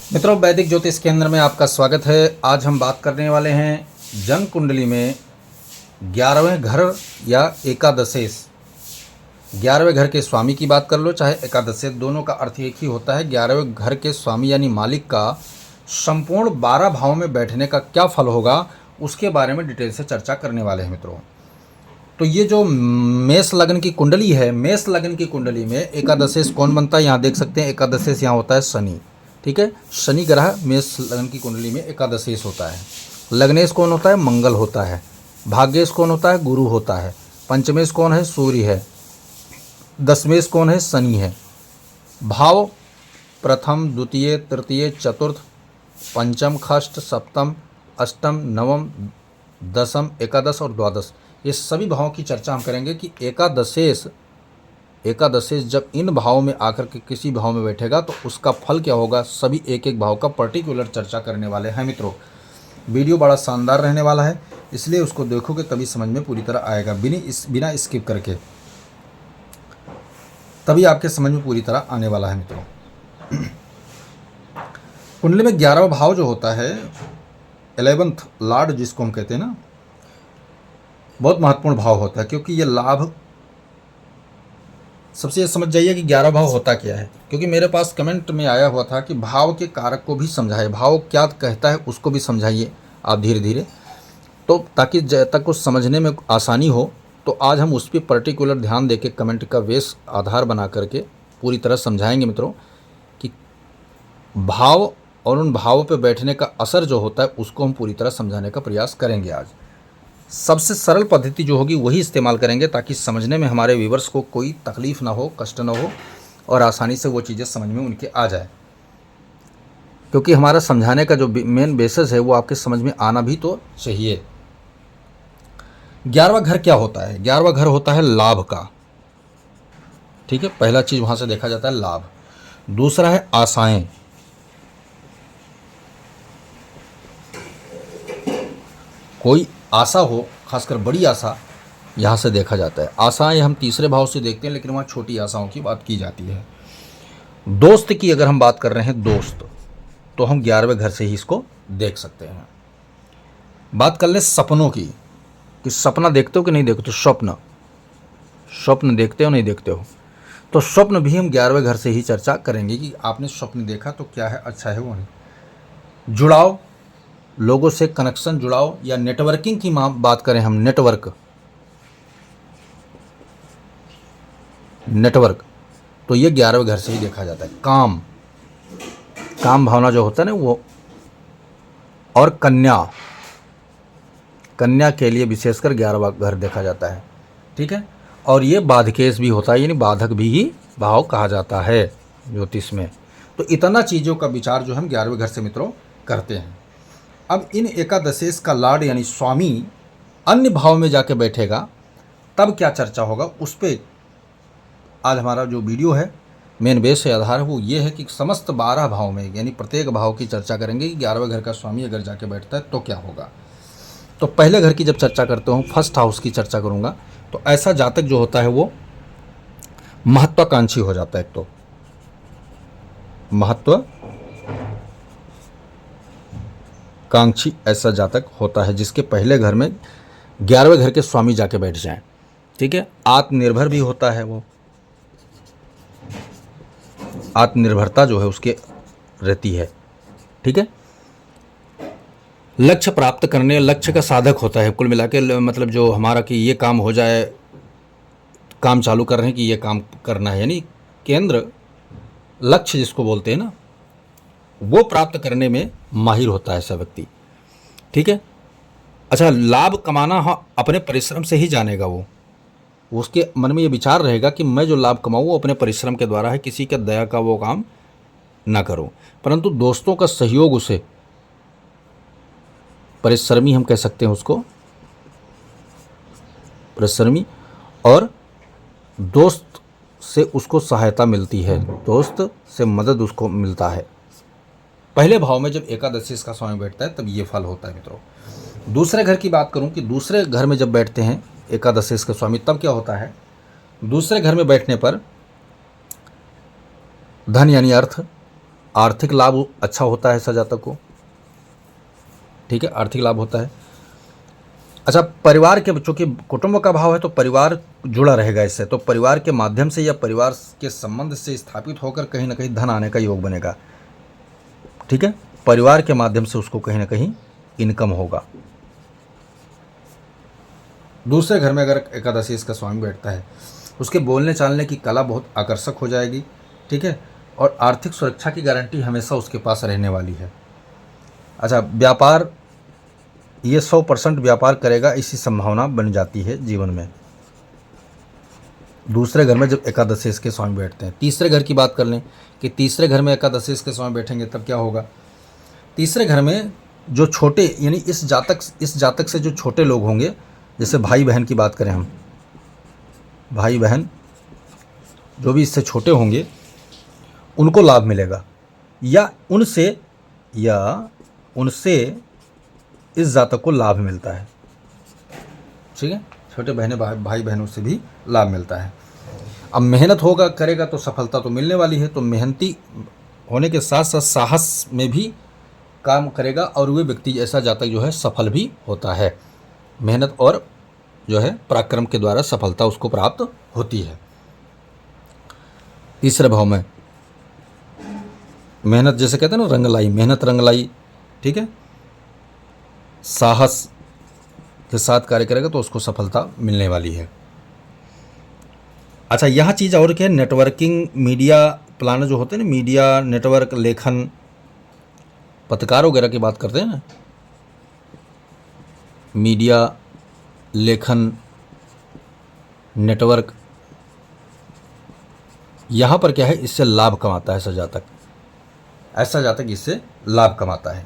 मित्रों, वैदिक ज्योतिष केंद्र में आपका स्वागत है। आज हम बात करने वाले हैं जन्म कुंडली में 11वें घर या एकादशेश। 11वें घर के स्वामी की बात कर लो चाहे एकादशेश, दोनों का अर्थ एक ही होता है। 11वें घर के स्वामी यानी मालिक का संपूर्ण 12 भावों में बैठने का क्या फल होगा, उसके बारे में डिटेल से चर्चा करने वाले हैं मित्रों। तो ये जो मेष लग्न की कुंडली है, मेष लग्न की कुंडली में एकादशेश कौन बनता है, यहाँ देख सकते हैं। एकादशेश यहाँ होता है शनि। ठीक है, शनि ग्रह मेष लग्न की कुंडली में एकादशेश होता है। लग्नेश कौन होता है, मंगल होता है। भाग्येश कौन होता है, गुरु होता है। पंचमेश कौन है, सूर्य है। दशमेश कौन है, शनि है। भाव प्रथम, द्वितीय, तृतीय, चतुर्थ, पंचम, षष्ठ, सप्तम, अष्टम, नवम, दसम, एकादश और द्वादश, ये सभी भावों की चर्चा हम करेंगे कि एकादशेश जब इन भावों में आकर के किसी भाव में बैठेगा तो उसका फल क्या होगा। सभी एक एक भाव का पर्टिकुलर चर्चा करने वाले हैं मित्रों। वीडियो बड़ा शानदार रहने वाला है, इसलिए उसको देखोगे तभी समझ में पूरी तरह आएगा, बिना स्किप करके, तभी आपके समझ में पूरी तरह आने वाला है मित्रों। कुंडली में 11वां भाव जो होता है, 11th लॉर्ड जिसको हम कहते हैं ना, बहुत महत्वपूर्ण भाव होता है, क्योंकि ये लाभ, सबसे ये समझ जाइए कि 11 भाव होता क्या है। क्योंकि मेरे पास कमेंट में आया हुआ था कि भाव के कारक को भी समझाइए, भाव क्या कहता है उसको भी समझाइए आप धीरे धीरे, तो ताकि जब तक कुछ समझने में आसानी हो। तो आज हम उस पर पर्टिकुलर ध्यान देके कमेंट का बेस आधार बना करके पूरी तरह समझाएंगे मित्रों कि भाव और उन भावों पर बैठने का असर जो होता है उसको हम पूरी तरह समझाने का प्रयास करेंगे। आज सबसे सरल पद्धति जो होगी वही इस्तेमाल करेंगे, ताकि समझने में हमारे व्यूवर्स को कोई तकलीफ़ ना हो, कष्ट ना हो, और आसानी से वो चीज़ें समझ में उनके आ जाए। क्योंकि हमारा समझाने का जो मेन बेसिस है वो आपके समझ में आना भी तो चाहिए। 11वां घर क्या होता है, 11वां घर होता है लाभ का। ठीक है, पहला चीज़ वहाँ से देखा जाता है लाभ। दूसरा है आशाएं। कोई आशा हो, खासकर बड़ी आशा, यहाँ से देखा जाता है। आशाएं हम तीसरे भाव से देखते हैं, लेकिन वहाँ छोटी आशाओं की बात की जाती है। दोस्त की अगर हम बात कर रहे हैं, दोस्त, तो हम 11वें घर से ही इसको देख सकते हैं। बात कर ले सपनों की, कि सपना देखते हो कि नहीं देखते हो, स्वप्न देखते हो नहीं देखते हो, तो स्वप्न भी हम 11वें घर से ही चर्चा करेंगे कि आपने स्वप्न देखा तो क्या है, अच्छा है वो नहीं। जुड़ाव, लोगों से कनेक्शन, जुड़ाव, या नेटवर्किंग की बात करें हम, नेटवर्क, तो ये 11वें घर से ही देखा जाता है। काम भावना जो होता है ना वो, और कन्या के लिए विशेषकर 11वां घर देखा जाता है। ठीक है, और ये बाधकेश भी होता है, यानी बाधक भी ही भाव कहा जाता है ज्योतिष में। तो इतना चीज़ों का विचार जो हम 11वें घर से मित्रों करते हैं। अब इन एकादशेश का लॉर्ड यानी स्वामी अन्य भाव में जाके बैठेगा, तब क्या चर्चा होगा, उस पर आज हमारा जो वीडियो है, मेन बेस है, आधार है, वो ये है कि समस्त 12 भाव में, यानी प्रत्येक भाव की चर्चा करेंगे कि 11वें घर का स्वामी अगर जाके बैठता है तो क्या होगा। तो पहले घर की जब चर्चा करते हूँ, फर्स्ट हाउस की चर्चा करूँगा, तो ऐसा जातक जो होता है वो महत्वाकांक्षी हो जाता है। एक तो महत्वाकांक्षी ऐसा जातक होता है जिसके पहले घर में 11वें घर के स्वामी जाके बैठ जाएं। ठीक है, आत्मनिर्भर भी होता है वो, आत्मनिर्भरता जो है उसके रहती है। ठीक है, लक्ष्य प्राप्त करने, लक्ष्य का साधक होता है कुल मिला के, मतलब जो हमारा कि ये काम हो जाए, काम चालू कर रहे हैं कि ये काम करना है, यानी केंद्र लक्ष्य जिसको बोलते हैं ना, वो प्राप्त करने में माहिर होता है ऐसा व्यक्ति। ठीक है, अच्छा, लाभ कमाना हाँ अपने परिश्रम से ही जानेगा वो, उसके मन में ये विचार रहेगा कि मैं जो लाभ कमाऊँ वो अपने परिश्रम के द्वारा है, किसी के दया का वो काम ना करूँ। परंतु दोस्तों का सहयोग, उसे परिश्रमी हम कह सकते हैं उसको, परिश्रमी, और दोस्त से उसको सहायता मिलती है, दोस्त से मदद उसको मिलता है। पहले भाव में जब एकादशी का स्वामी बैठता है तब ये फल होता है मित्रों। दूसरे घर की बात करूं कि दूसरे घर में जब बैठते हैं एकादशी का स्वामी, तब क्या होता है, दूसरे घर में बैठने पर धन यानी अर्थ, आर्थिक लाभ अच्छा होता है ऐसा जातक को, ठीक है, आर्थिक लाभ होता है। अच्छा, परिवार के, चूंकि कुटुंब का भाव है तो परिवार जुड़ा रहेगा इससे, तो परिवार के माध्यम से या परिवार के संबंध से स्थापित होकर कहीं ना कहीं धन आने का योग बनेगा, ठीक है, परिवार के माध्यम से उसको कहीं ना कहीं इनकम होगा। दूसरे घर में अगर एकादशी इसका स्वामी बैठता है, उसके बोलने चालने की कला बहुत आकर्षक हो जाएगी, ठीक है, और आर्थिक सुरक्षा की गारंटी हमेशा उसके पास रहने वाली है। अच्छा, व्यापार, ये 100% व्यापार करेगा इसी संभावना बन जाती है जीवन में, दूसरे घर में जब एकादशी इसके स्वामी बैठते हैं। तीसरे घर की बात कर लें कि तीसरे घर में एकादशी इसके स्वामी बैठेंगे तब क्या होगा। तीसरे घर में जो छोटे, यानी इस जातक से जो छोटे लोग होंगे, जैसे भाई बहन की बात करें हम, भाई बहन जो भी इससे छोटे होंगे उनको लाभ मिलेगा, या उनसे इस जातक को लाभ मिलता है, ठीक है, छोटे भाई बहनों से भी लाभ मिलता है। अब मेहनत होगा करेगा तो सफलता तो मिलने वाली है, तो मेहनती होने के साथ साथ साहस में भी काम करेगा, और वे व्यक्ति ऐसा जातक जो है सफल भी होता है, मेहनत और जो है पराक्रम के द्वारा सफलता उसको प्राप्त होती है। तीसरे भाव में मेहनत, जैसे कहते हैं ना, रंग लाई, मेहनत रंग लाई, ठीक है, साहस के साथ कार्य करेगा तो उसको सफलता मिलने वाली है। अच्छा, यह चीज़ और क्या है, नेटवर्किंग, मीडिया प्लानर जो होते हैं ना, मीडिया, नेटवर्क, लेखन, पत्रकार वगैरह की बात करते हैं ना, मीडिया, लेखन, नेटवर्क, यहाँ पर क्या है, इससे लाभ कमाता है ऐसा जातक इससे लाभ कमाता है।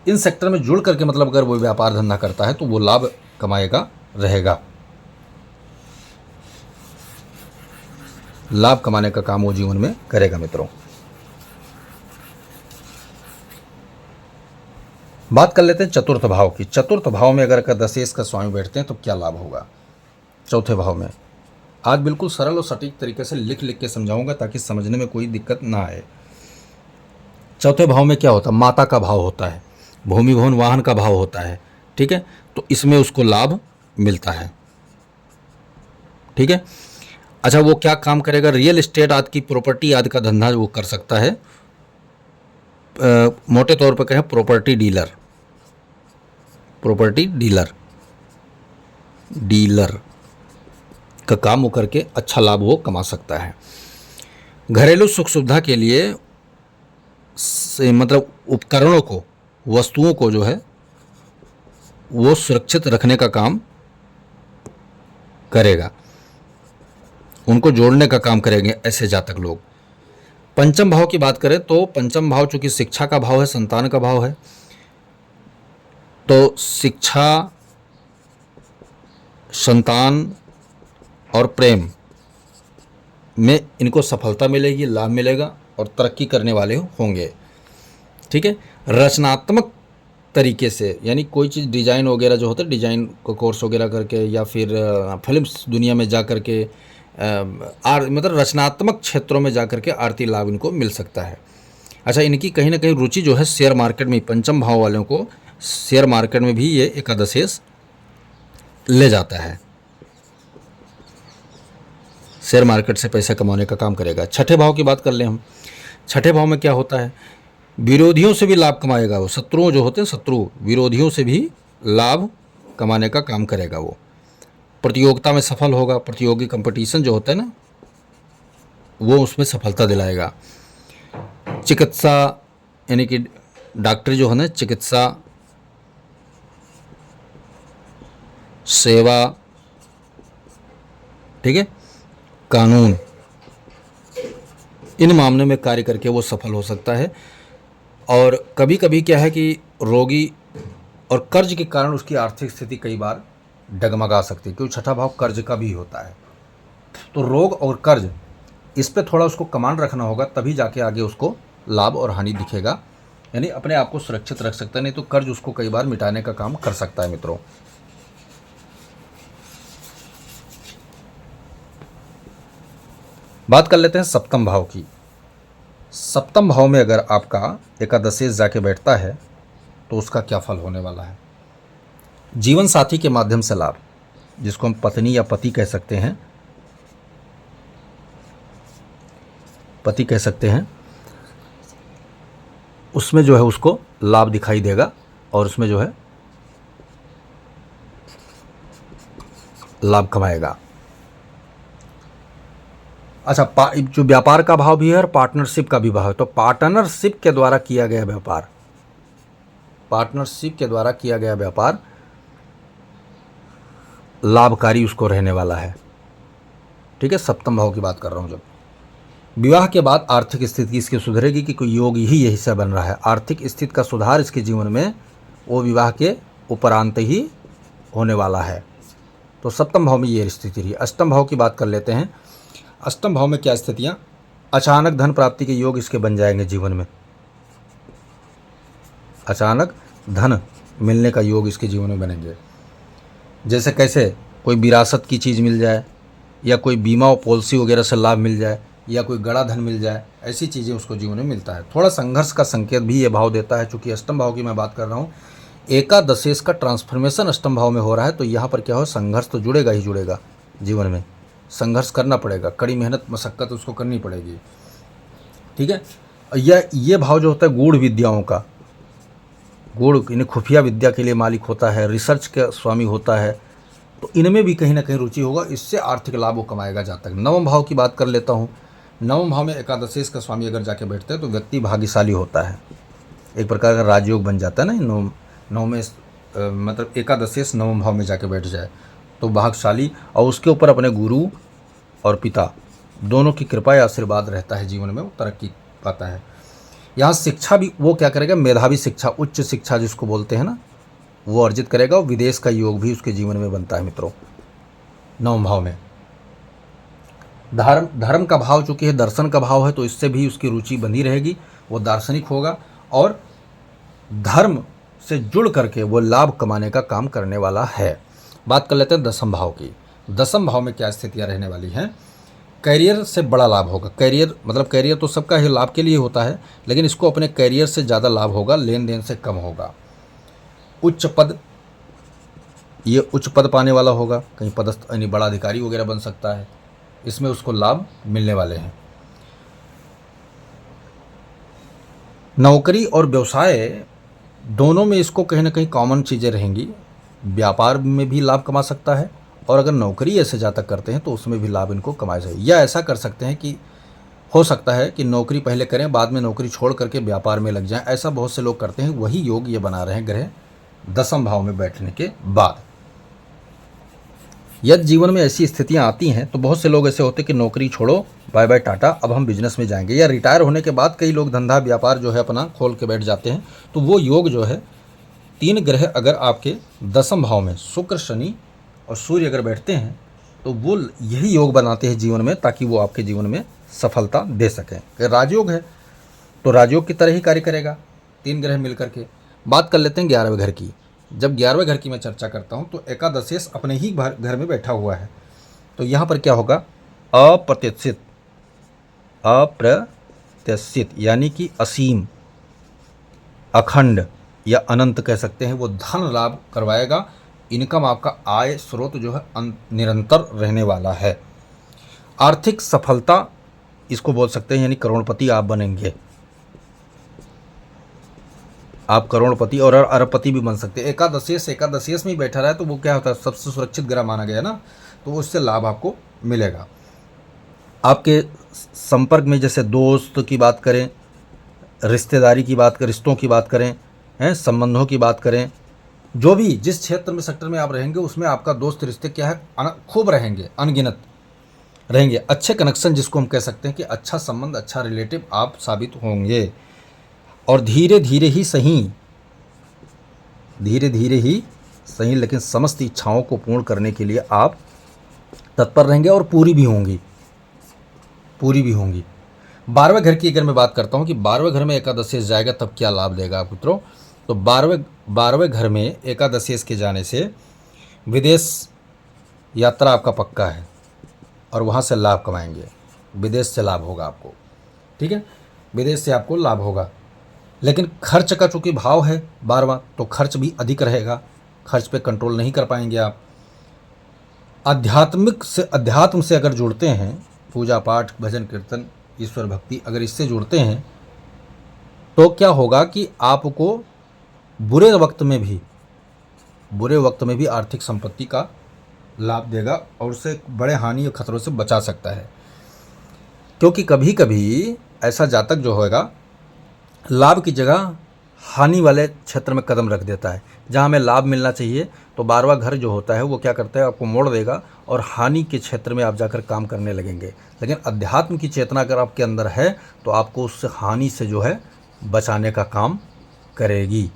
इन सेक्टर में जुड़ करके, मतलब अगर वो व्यापार धंधा करता है तो वो लाभ कमाएगा रहेगा, लाभ कमाने का काम वो जीवन में करेगा। मित्रों, बात कर लेते हैं चतुर्थ भाव की। चतुर्थ भाव में अगर एकादशी का स्वामी बैठते हैं तो क्या लाभ होगा। चौथे भाव में आज बिल्कुल सरल और सटीक तरीके से लिख के समझाऊंगा ताकि समझने में कोई दिक्कत ना आए। चौथे भाव में क्या होता है, माता का भाव होता है, भूमि भवन वाहन का भाव होता है, ठीक है, तो इसमें उसको लाभ मिलता है, ठीक है। अच्छा, वो क्या काम करेगा, रियल एस्टेट आदि की, प्रॉपर्टी आदि का धंधा वो कर सकता है, मोटे तौर पर कहें प्रॉपर्टी डीलर का काम वो करके अच्छा लाभ वो कमा सकता है। घरेलू सुख सुविधा के लिए मतलब उपकरणों को, वस्तुओं को जो है वो सुरक्षित रखने का काम करेगा, उनको जोड़ने का काम करेंगे ऐसे जातक लोग। पंचम भाव की बात करें तो पंचम भाव चूंकि शिक्षा का भाव है, संतान का भाव है, तो शिक्षा, संतान और प्रेम में इनको सफलता मिलेगी, लाभ मिलेगा और तरक्की करने वाले होंगे, ठीक है। रचनात्मक तरीके से, यानी कोई चीज़ डिज़ाइन वगैरह जो होता है, डिज़ाइन को कोर्स वगैरह करके या फिर फिल्म्स दुनिया में जा कर के मतलब रचनात्मक क्षेत्रों में जा कर के आर्थिक लाभ इनको मिल सकता है। अच्छा, इनकी कहीं ना कहीं रुचि जो है शेयर मार्केट में, पंचम भाव वालों को शेयर मार्केट में भी ये एकादशेश ले जाता है, शेयर मार्केट से पैसा कमाने का काम करेगा। छठे भाव की बात कर लें हम। छठे भाव में क्या होता है, विरोधियों से भी लाभ कमाएगा वो, शत्रुओं जो होते हैं, शत्रु विरोधियों से भी लाभ कमाने का काम करेगा वो। प्रतियोगिता में सफल होगा, प्रतियोगी कंपटीशन जो होता है ना, वो उसमें सफलता दिलाएगा। चिकित्सा, यानी कि डॉक्टर जो है ना, चिकित्सा, सेवा, ठीक है, कानून, इन मामले में कार्य करके वो सफल हो सकता है। और कभी कभी क्या है कि रोगी और कर्ज के कारण उसकी आर्थिक स्थिति कई बार डगमगा सकती है, क्योंकि छठा भाव कर्ज का भी होता है। तो रोग और कर्ज, इस पे थोड़ा उसको कमांड रखना होगा, तभी जाके आगे उसको लाभ और हानि दिखेगा, यानी अपने आप को सुरक्षित रख सकता है, नहीं तो कर्ज उसको कई बार मिटाने का काम कर सकता है। मित्रों, बात कर लेते हैं सप्तम भाव की। सप्तम भाव में अगर आपका एकादशेश जाके बैठता है तो उसका क्या फल होने वाला है। जीवन साथी के माध्यम से लाभ, जिसको हम पत्नी या पति कह सकते हैं, पति कह सकते हैं, उसमें जो है उसको लाभ दिखाई देगा और उसमें जो है लाभ कमाएगा। अच्छा, जो व्यापार का भाव भी है और पार्टनरशिप का भी भाव है, तो पार्टनरशिप के द्वारा किया गया व्यापार, पार्टनरशिप के द्वारा किया गया व्यापार लाभकारी उसको रहने वाला है। ठीक है, सप्तम भाव की बात कर रहा हूँ। जब विवाह के बाद आर्थिक स्थिति इसकी सुधरेगी कि कोई योग ही यही से बन रहा है। आर्थिक स्थिति का सुधार इसके जीवन में वो विवाह के उपरांत ही होने वाला है। तो सप्तम भाव में ये स्थिति रही। अष्टम भाव की बात कर लेते हैं। अष्टम भाव में क्या स्थितियाँ, अचानक धन प्राप्ति के योग इसके बन जाएंगे जीवन में। अचानक धन मिलने का योग इसके जीवन में बनेंगे। जैसे कैसे, कोई विरासत की चीज़ मिल जाए या कोई बीमा और पॉलिसी वगैरह से लाभ मिल जाए या कोई गड़ा धन मिल जाए, ऐसी चीज़ें उसको जीवन में मिलता है। थोड़ा संघर्ष का संकेत भी ये भाव देता है। चूँकि अष्टम भाव की मैं बात कर रहा हूँ, एकादशेश का ट्रांसफॉर्मेशन अष्टम भाव में हो रहा है, तो यहाँ पर क्या हो, संघर्ष तो जुड़ेगा ही जुड़ेगा। जीवन में संघर्ष करना पड़ेगा, कड़ी मेहनत मशक्क़त उसको करनी पड़ेगी। ठीक है, ये भाव जो होता है गूढ़ विद्याओं का, गूढ़ इन्हें खुफिया विद्या के लिए मालिक होता है, रिसर्च का स्वामी होता है, तो इनमें भी कहीं ना कहीं रुचि होगा, इससे आर्थिक लाभ वो कमाएगा। जहाँ तक नवम भाव की बात कर लेता हूँ, नवम भाव में एकादशेश का स्वामी अगर जाके बैठते हैं तो व्यक्ति भाग्यशाली होता है, एक प्रकार का राजयोग बन जाता है ना। नौ में मतलब एकादशेश नवम भाव में जाके बैठ जाए तो भाग्यशाली, और उसके ऊपर अपने गुरु और पिता दोनों की कृपा या आशीर्वाद रहता है, जीवन में वो तरक्की पाता है। यहाँ शिक्षा भी वो क्या करेगा, मेधावी शिक्षा, उच्च शिक्षा जिसको बोलते हैं ना, वो अर्जित करेगा और विदेश का योग भी उसके जीवन में बनता है मित्रों। नवम भाव में धर्म का भाव चूँकि है, दर्शन का भाव है, तो इससे भी उसकी रुचि बनी रहेगी, वो दार्शनिक होगा और धर्म से जुड़ करके वो लाभ कमाने का काम करने वाला है। बात कर लेते हैं दसम भाव की। दसम भाव में क्या स्थितियाँ रहने वाली हैं। करियर से बड़ा लाभ होगा। करियर मतलब करियर तो सबका ही लाभ के लिए होता है, लेकिन इसको अपने करियर से ज़्यादा लाभ होगा, लेन देन से कम होगा। उच्च पद, ये उच्च पद पाने वाला होगा, कहीं पदस्थ यानी बड़ा अधिकारी वगैरह बन सकता है, इसमें उसको लाभ मिलने वाले हैं। नौकरी और व्यवसाय दोनों में इसको कहीं ना कहीं कॉमन चीज़ें रहेंगी। व्यापार में भी लाभ कमा सकता है और अगर नौकरी ऐसे ज़्यादा करते हैं तो उसमें भी लाभ इनको कमाए जाए। या ऐसा कर सकते हैं कि हो सकता है कि नौकरी पहले करें, बाद में नौकरी छोड़ करके व्यापार में लग जाएं। ऐसा बहुत से लोग करते हैं, वही योग ये बना रहे हैं ग्रह दसम भाव में बैठने के बाद। यदि जीवन में ऐसी स्थितियां आती हैं तो बहुत से लोग ऐसे होते हैं कि नौकरी छोड़ो, बाय बाय टाटा, अब हम बिजनेस में जाएंगे। या रिटायर होने के बाद कई लोग धंधा व्यापार जो है अपना खोल के बैठ जाते हैं। तो वो योग जो है, तीन ग्रह अगर आपके दसम भाव में शुक्र, शनि और सूर्य अगर बैठते हैं तो वो यही योग बनाते हैं जीवन में, ताकि वो आपके जीवन में सफलता दे सकें। राजयोग है तो राजयोग की तरह ही कार्य करेगा, तीन ग्रह मिल करके। बात कर लेते हैं 11वें घर की। जब 11वें घर की मैं चर्चा करता हूँ तो एकादशेश अपने ही घर में बैठा हुआ है, तो यहाँ पर क्या होगा, अप्रत्याशित, अप्रत्याशित यानी कि असीम, अखंड या अनंत कह सकते हैं, वो धन लाभ करवाएगा। इनकम, आपका आय स्रोत जो है निरंतर रहने वाला है। आर्थिक सफलता इसको बोल सकते हैं, यानी करोड़पति आप बनेंगे। आप करोड़पति और अरबपति भी बन सकते हैं। एकादशेश में ही बैठा रहा है तो वो क्या होता है, सबसे सुरक्षित ग्रह माना गया ना, तो उससे लाभ आपको मिलेगा। आपके संपर्क में जैसे दोस्त की बात करें, रिश्तेदारी की बात करें, रिश्तों की बात करें, संबंधों की बात करें, जो भी जिस क्षेत्र में सेक्टर में आप रहेंगे उसमें आपका दोस्त रिश्ते क्या है, खूब रहेंगे, अनगिनत रहेंगे। अच्छे कनेक्शन जिसको हम कह सकते हैं कि अच्छा संबंध, अच्छा रिलेटिव आप साबित होंगे। और धीरे धीरे ही सही लेकिन समस्त इच्छाओं को पूर्ण करने के लिए आप तत्पर रहेंगे और पूरी भी होंगी। 12वें घर की अगर मैं बात करता हूँ कि 12वें घर में एकादशेश जाएगा तब क्या लाभ देगा आप मित्रों, तो 12वें घर में एकादशेश के जाने से विदेश यात्रा आपका पक्का है और वहाँ से लाभ कमाएंगे, विदेश से लाभ होगा आपको। ठीक है, विदेश से आपको लाभ होगा। लेकिन खर्च का चूँकि भाव है 12वां, तो खर्च भी अधिक रहेगा, खर्च पे कंट्रोल नहीं कर पाएंगे आप। अध्यात्म से अगर जुड़ते हैं, पूजा पाठ, भजन कीर्तन, ईश्वर भक्ति अगर इससे जुड़ते हैं, तो क्या होगा कि आपको बुरे वक्त में भी आर्थिक संपत्ति का लाभ देगा और उससे बड़े हानि और खतरों से बचा सकता है। क्योंकि कभी कभी ऐसा जातक जो होगा लाभ की जगह हानि वाले क्षेत्र में कदम रख देता है। जहाँ हमें लाभ मिलना चाहिए तो 12वां घर जो होता है वो क्या करता है, आपको मोड़ देगा और हानि के क्षेत्र में आप जाकर काम करने लगेंगे। लेकिन अध्यात्म की चेतना अगर आपके अंदर है तो आपको उस हानि से जो है बचाने का काम करेगी।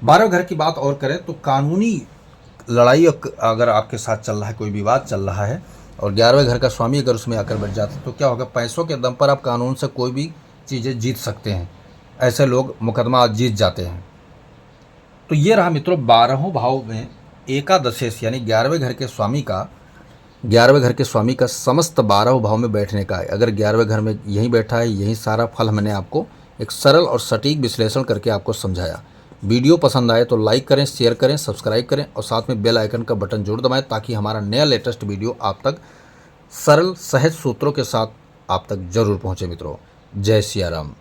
12वें घर की बात और करें तो कानूनी लड़ाई अगर आपके साथ चल रहा है, कोई विवाद चल रहा है और 11वें घर का स्वामी अगर उसमें आकर बैठ जाता है तो क्या होगा, पैसों के दम पर आप कानून से कोई भी चीज़ें जीत सकते हैं। ऐसे लोग मुकदमा जीत जाते हैं। तो ये रहा मित्रों 12वें भाव में एकादशेश यानी 11वें घर के स्वामी का समस्त 12वें भाव में बैठने का है। अगर 11वें घर में यहीं बैठा है, यही सारा फल मैंने आपको एक सरल और सटीक विश्लेषण करके आपको समझाया। वीडियो पसंद आए तो लाइक करें, शेयर करें, सब्सक्राइब करें और साथ में बेल आइकन का बटन जरूर दबाएं ताकि हमारा नया लेटेस्ट वीडियो आप तक सरल सहज सूत्रों के साथ आप तक जरूर पहुंचे। मित्रों, जय सिया राम।